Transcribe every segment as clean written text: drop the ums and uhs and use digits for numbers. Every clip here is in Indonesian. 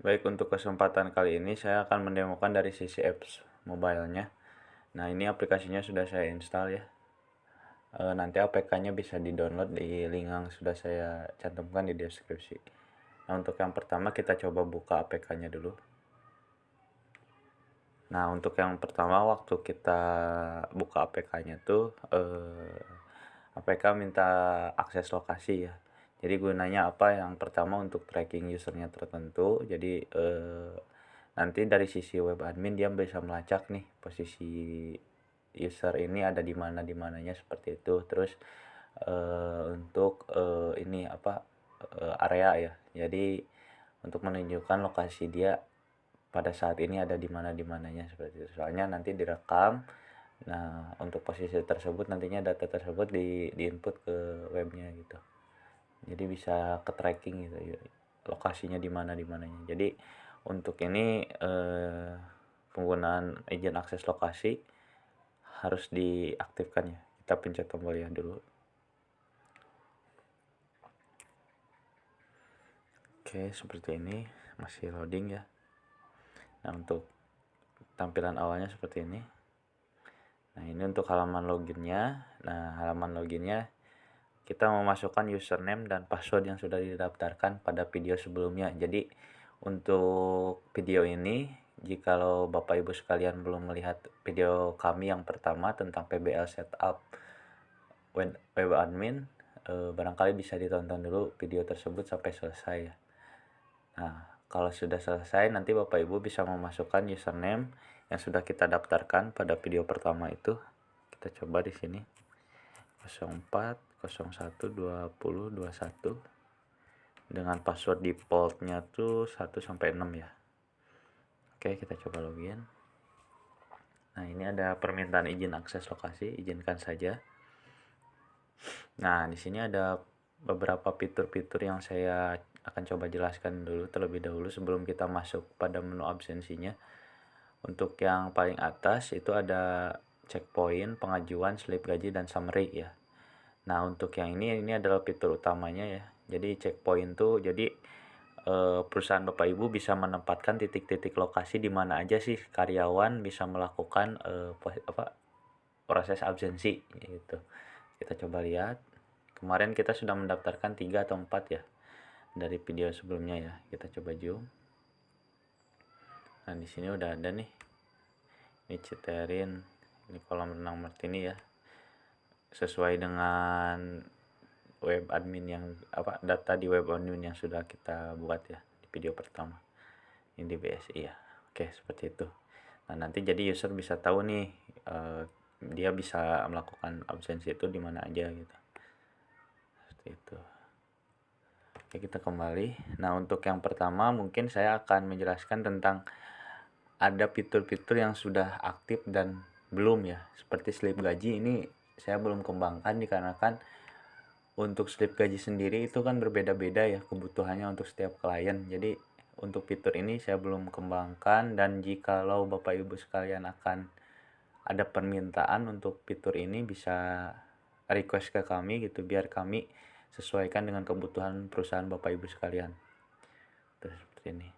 Baik, untuk kesempatan kali ini saya akan mendemokan dari sisi apps mobile-nya. Nah, ini aplikasinya sudah saya install ya. Nanti APK-nya bisa di-download di link yang sudah saya cantumkan di deskripsi. Nah, untuk yang pertama kita coba buka APK-nya dulu. Nah, untuk yang pertama waktu kita buka APK-nya tuh APK minta akses lokasi ya. Jadi gunanya apa? Yang pertama untuk tracking usernya tertentu. Jadi nanti dari sisi web admin dia bisa melacak nih posisi user ini ada di mana di mananya seperti itu. Terus untuk ini apa area ya. Jadi untuk menunjukkan lokasi dia pada saat ini ada di mana di mananya seperti itu. Soalnya nanti direkam. Nah, untuk posisi tersebut nantinya data tersebut di-input ke webnya gitu. Jadi bisa ke tracking gitu ya, lokasinya di mana di mananya. Jadi untuk ini penggunaan izin akses lokasi harus diaktifkan ya. Kita pencet tombol ya dulu. Oke, seperti ini masih loading ya. Nah, untuk tampilan awalnya seperti ini. Nah, ini untuk halaman loginnya. Nah, halaman loginnya kita memasukkan username dan password yang sudah didaftarkan pada video sebelumnya. Jadi untuk video ini, jikalau Bapak Ibu sekalian belum melihat video kami yang pertama tentang PBL setup web admin, barangkali bisa ditonton dulu video tersebut sampai selesai ya. Nah, kalau sudah selesai nanti Bapak Ibu bisa memasukkan username yang sudah kita daftarkan pada video pertama itu. Kita coba di sini 04 01 20 21 dengan password defaultnya tuh 1 sampai 6 ya. Oke, kita coba login. Nah, ini ada permintaan izin akses lokasi, izinkan saja. Nah, di sini ada beberapa fitur-fitur yang saya akan coba jelaskan dulu terlebih dahulu sebelum kita masuk pada menu absensinya. Untuk yang paling atas itu ada checkpoint, pengajuan, slip gaji, dan summary ya. Nah, untuk yang ini adalah fitur utamanya ya. Jadi checkpoint tuh jadi perusahaan Bapak Ibu bisa menempatkan titik-titik lokasi di mana aja sih karyawan bisa melakukan proses absensi gitu. Kita coba lihat. Kemarin kita sudah mendaftarkan 3 atau 4 ya dari video sebelumnya ya. Kita coba zoom. Nah, di sini udah ada nih. Ini Citerin, ini kolam renang Martini ya. Sesuai dengan web admin yang data di web admin yang sudah kita buat ya di video pertama. Ini di BSI ya. Oke, seperti itu. Nah, nanti jadi user bisa tahu nih dia bisa melakukan absensi itu di mana aja gitu. Seperti itu. Oke, kita kembali. Nah, untuk yang pertama mungkin saya akan menjelaskan tentang ada fitur-fitur yang sudah aktif dan belum ya. Seperti slip gaji ini saya belum kembangkan dikarenakan untuk slip gaji sendiri itu kan berbeda-beda ya kebutuhannya untuk setiap klien. Jadi untuk fitur ini saya belum kembangkan, dan jikalau Bapak Ibu sekalian akan ada permintaan untuk fitur ini bisa request ke kami gitu biar kami sesuaikan dengan kebutuhan perusahaan Bapak Ibu sekalian. Terus seperti ini.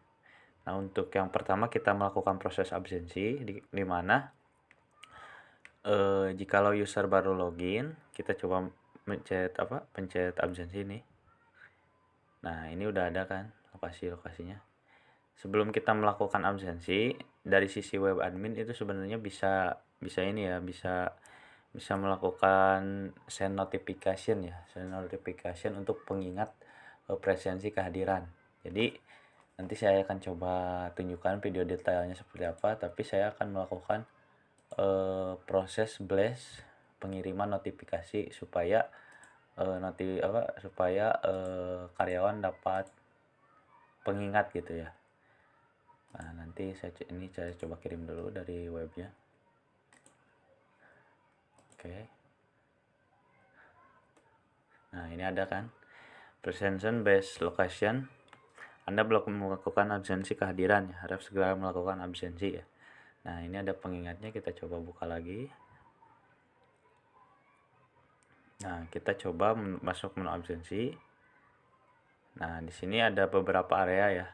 Nah, untuk yang pertama kita melakukan proses absensi di mana jikalau user baru login, kita coba pencet absensi ini. Nah, ini udah ada kan lokasinya. Sebelum kita melakukan absensi dari sisi web admin itu sebenarnya bisa ini ya, bisa melakukan send notification ya, send notification untuk pengingat presensi kehadiran. Jadi nanti saya akan coba tunjukkan video detailnya seperti apa, tapi saya akan melakukan proses blast pengiriman notifikasi supaya karyawan dapat pengingat gitu ya. Nah, nanti saya coba kirim dulu dari webnya. Oke. Nah, ini ada kan presence based location. Anda belum melakukan absensi kehadiran ya, harap segera melakukan absensi ya. Nah, ini ada pengingatnya, kita coba buka lagi. Nah, kita coba masuk menu absensi. Nah, di sini ada beberapa area ya.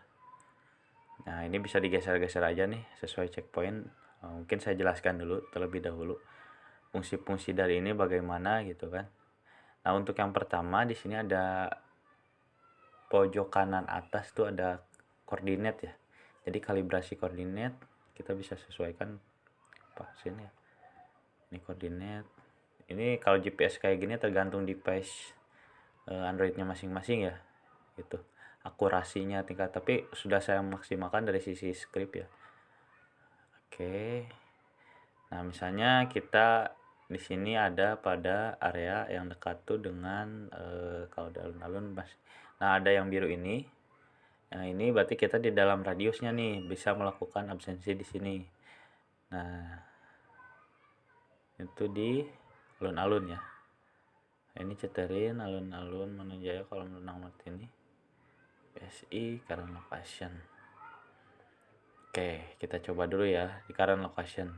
Nah, ini bisa digeser-geser aja nih sesuai checkpoint. Mungkin saya jelaskan dulu terlebih dahulu fungsi-fungsi dari ini bagaimana gitu kan. Nah, untuk yang pertama di sini ada pojok kanan atas tuh ada koordinat ya. Jadi kalibrasi koordinat kita bisa sesuaikan apa sini ya. Ini koordinat. Ini kalau GPS kayak gini tergantung device Androidnya masing-masing ya. Gitu. Akurasinya tingkat, tapi sudah saya maksimalkan dari sisi script ya. Oke. Nah, misalnya kita di sini ada pada area yang dekat tuh dengan kalau di alun-alun mas. Nah, ada yang biru ini. Nah, ini berarti kita di dalam radiusnya nih bisa melakukan absensi di sini. Nah, itu di alun-alun ya. Nah, ini ceterin alun-alun Manojaya kolam renang Martini. PSI current location. Oke, kita coba dulu ya di current location.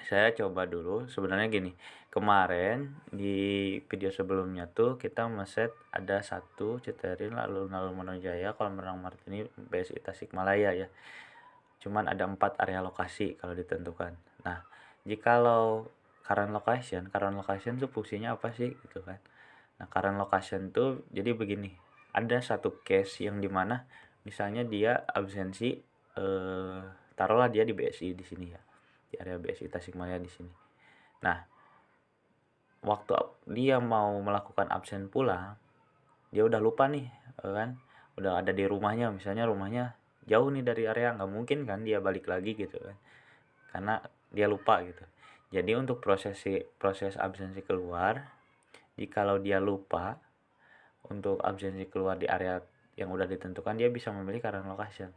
Saya coba dulu, sebenarnya gini, kemarin di video sebelumnya tuh kita meset ada satu ceterin alun-alun Manojaya kolam renang Martini BSI Tasikmalaya ya. Cuman ada 4 area lokasi kalau ditentukan. Nah, jikalau current location tuh fungsinya apa sih gitu kan. Nah, current location tuh jadi begini, ada satu case yang dimana misalnya dia absensi taruhlah dia di BSI di sini ya, di area BSI Tasikmalaya di sini. Nah, waktu dia mau melakukan absen pulang, dia udah lupa nih kan, udah ada di rumahnya, misalnya rumahnya jauh nih dari area, nggak mungkin kan dia balik lagi gitu kan, karena dia lupa gitu. Jadi untuk proses absensi keluar, jikalau dia lupa untuk absensi keluar di area yang udah ditentukan, dia bisa memilih current location.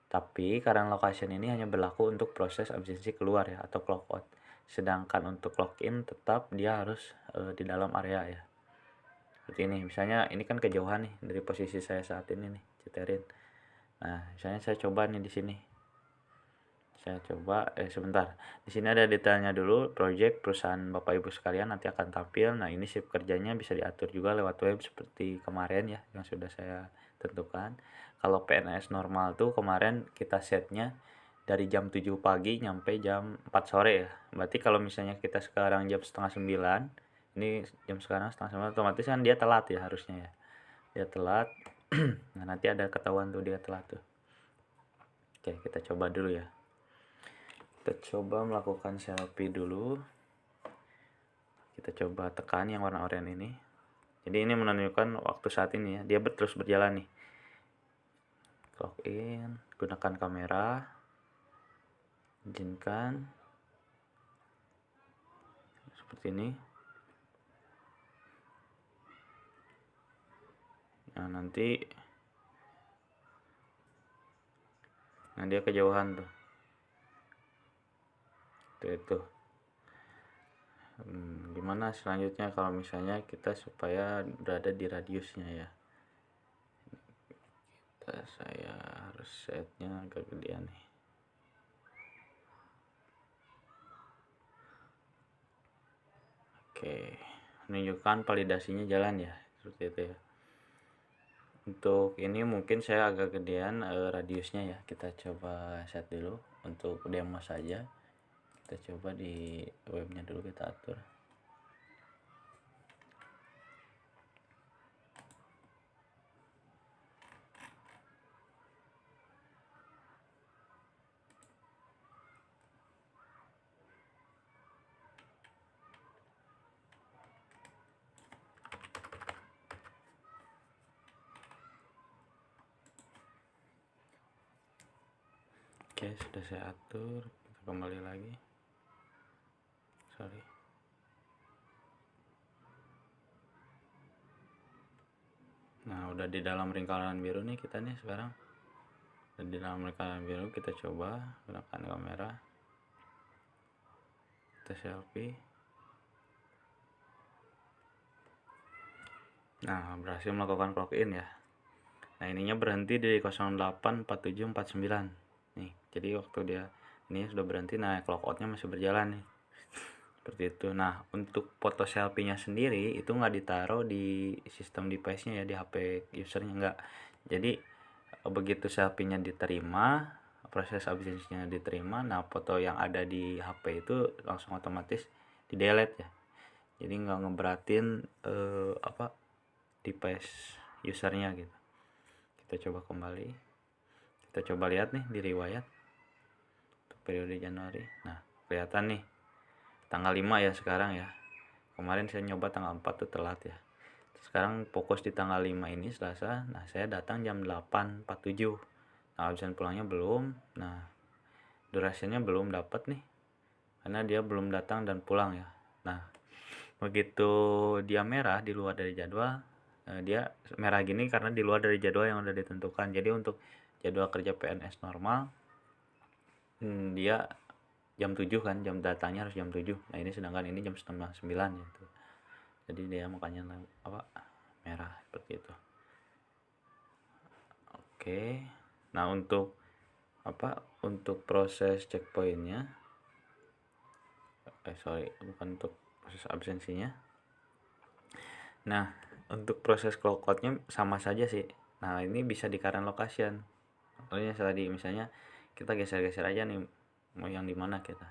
Tapi current location ini hanya berlaku untuk proses absensi keluar ya, atau clock out. Sedangkan untuk login tetap dia harus di dalam area ya. Seperti ini, misalnya ini kan kejauhan nih dari posisi saya saat ini nih, ceterin. Nah, misalnya saya coba nih di sini. Saya coba sebentar. Di sini ada detailnya dulu, project perusahaan Bapak Ibu sekalian nanti akan tampil. Nah, ini shift kerjanya bisa diatur juga lewat web seperti kemarin ya yang sudah saya tentukan. Kalau PNS normal tuh kemarin kita setnya dari jam 7 pagi nyampe jam 4 sore ya. Berarti kalau misalnya kita sekarang jam setengah 9, ini jam sekarang setengah 9, otomatis kan dia telat ya harusnya ya. Dia telat. Nah, nanti ada ketahuan tuh dia telat tuh. Oke, kita coba dulu ya. Kita coba melakukan selfie dulu. Kita coba tekan yang warna oranye ini. Jadi ini menunjukkan waktu saat ini ya. Dia terus berjalan nih. Clock in, gunakan kamera. Izinkan. Seperti ini. Nah, nanti dia kejauhan tuh. Itu. Gimana selanjutnya kalau misalnya kita supaya berada di radiusnya ya. Saya harus setnya agak gedean nih. Oke, menunjukkan validasinya jalan ya, seperti itu ya. Untuk ini mungkin saya agak gedean radiusnya ya. Kita coba set dulu untuk demo saja. Kita coba di webnya dulu kita atur. Oke, sudah saya atur. Kita kembali lagi. Sorry. Nah, udah di dalam lingkaran biru nih kita nih sekarang. Dan di dalam lingkaran biru kita coba gunakan kamera. Kita selfie. Nah, berhasil melakukan clock in ya. Nah, ininya berhenti di 084749. Nih, jadi waktu dia ini sudah berhenti, nah clock outnya masih berjalan nih. Seperti itu. Nah, untuk foto selfie-nya sendiri itu nggak ditaruh di sistem device-nya ya, di HP usernya nggak. Jadi begitu selfie-nya diterima, proses absensinya diterima, nah foto yang ada di HP itu langsung otomatis di-delete ya. Jadi nggak ngeberatin device usernya gitu. Kita coba kembali, kita coba lihat nih di riwayat untuk periode Januari. Nah, kelihatan nih tanggal 5 ya sekarang ya. Kemarin saya nyoba tanggal 4 tuh telat ya. Sekarang fokus di tanggal 5 ini Selasa. Nah, saya datang jam 8.47. Nah, absen pulangnya belum. Nah, durasinya belum dapat nih. Karena dia belum datang dan pulang ya. Nah, begitu dia merah di luar dari jadwal, dia merah gini karena di luar dari jadwal yang udah ditentukan. Jadi untuk jadwal kerja PNS normal, dia jam 7 kan, jam datanya harus jam 7. Nah, ini sedangkan ini jam setengah 9 gitu. Jadi dia makanya merah seperti itu. Oke. Nah, untuk proses checkpointnya, bukan untuk proses absensinya. Nah, untuk proses clock-outnya sama saja sih. Nah, ini bisa di current location. Contohnya tadi misalnya kita geser-geser aja nih mau yang di mana kita.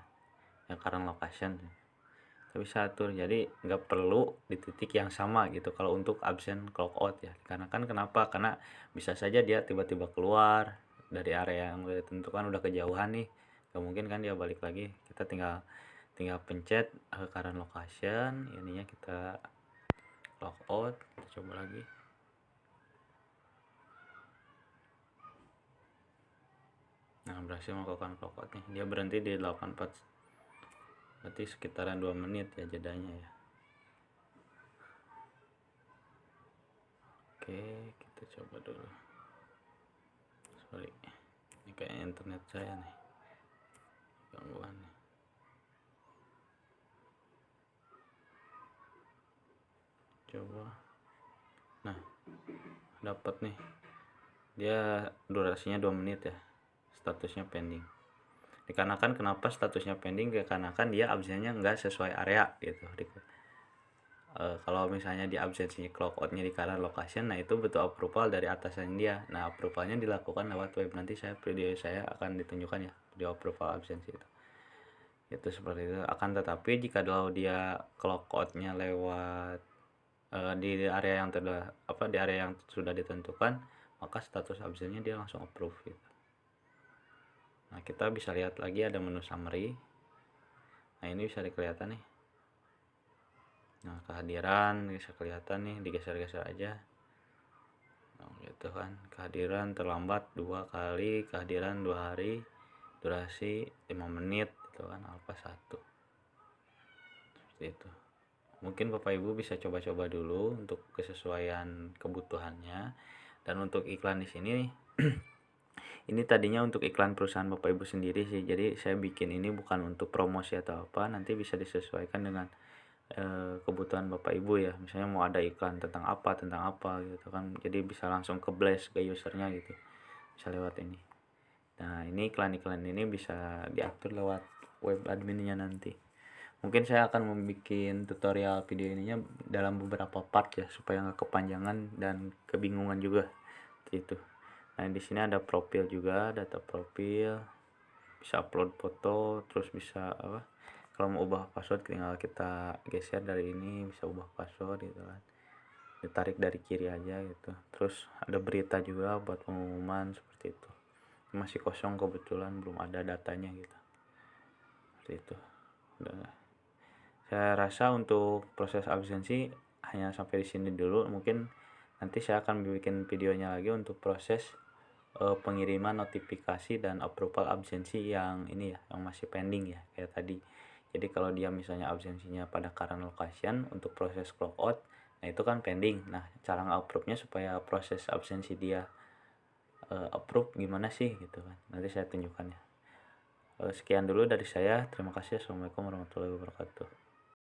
Yang current location. Kita bisa atur. Jadi nggak perlu di titik yang sama gitu kalau untuk absen clock out ya. Karena kan kenapa? Karena bisa saja dia tiba-tiba keluar dari area yang udah ditentukan, udah kejauhan nih. Gak mungkin kan dia balik lagi. Kita tinggal pencet current location, ininya kita log out. Kita coba lagi. Nah, berhasil melakukan clock out nih. Dia berhenti di 84. Berarti sekitaran 2 menit ya jedanya ya. Oke, kita coba dulu. Sorry, ini kayak internet saya nih, gangguan nih. Coba. Nah, dapat nih. Dia durasinya 2 menit ya. Statusnya pending. Dikarenakan kenapa statusnya pending? Dikarenakan dia absennya nggak sesuai area gitu. Kalau misalnya di absensinya clock outnya di current location, nah itu butuh approval dari atasan dia. Nah, approvalnya dilakukan lewat web. Nanti video saya akan ditunjukkan ya, video approval absensi itu seperti itu. Akan tetapi jika kalau dia clock outnya lewat di area yang di area yang sudah ditentukan, maka status absennya dia langsung approve gitu. Nah, kita bisa lihat lagi ada menu summary. Nah, ini bisa kelihatan nih. Nah, kehadiran bisa kelihatan nih, digeser-geser aja. Nah, gitu kan. Kehadiran terlambat 2 kali, kehadiran 2 hari, durasi 5 menit gitu kan, alpha 1. Seperti itu. Mungkin Bapak Ibu bisa coba-coba dulu untuk kesesuaian kebutuhannya. Dan untuk iklan di sini ini tadinya untuk iklan perusahaan Bapak Ibu sendiri sih. Jadi saya bikin ini bukan untuk promosi atau apa, nanti bisa disesuaikan dengan kebutuhan Bapak Ibu ya. Misalnya mau ada iklan tentang apa gitu kan. Jadi bisa langsung ke blast ke usernya gitu. Bisa lewat ini. Nah, ini iklan-iklan ini bisa diatur lewat web adminnya nanti. Mungkin saya akan membuat tutorial video ininya dalam beberapa part ya supaya nggak kepanjangan dan kebingungan juga itu. Nah, di sini ada profil juga, data profil, bisa upload foto, terus bisa kalau mau ubah password tinggal kita geser dari ini, bisa ubah password gitu kan, ditarik dari kiri aja gitu. Terus ada berita juga buat pengumuman seperti itu. Masih kosong kebetulan, belum ada datanya gitu. Seperti itu. Udah. Saya rasa untuk proses absensi hanya sampai di sini dulu. Mungkin nanti saya akan bikin videonya lagi untuk proses pengiriman notifikasi dan approval absensi yang ini ya, yang masih pending ya kayak tadi. Jadi kalau dia misalnya absensinya pada current location untuk proses clock out, nah itu kan pending. Nah, cara nge-approve-nya supaya proses absensi dia approve gimana sih gitu kan. Nanti saya tunjukkan ya. Sekian dulu dari saya. Terima kasih. Assalamualaikum warahmatullahi wabarakatuh.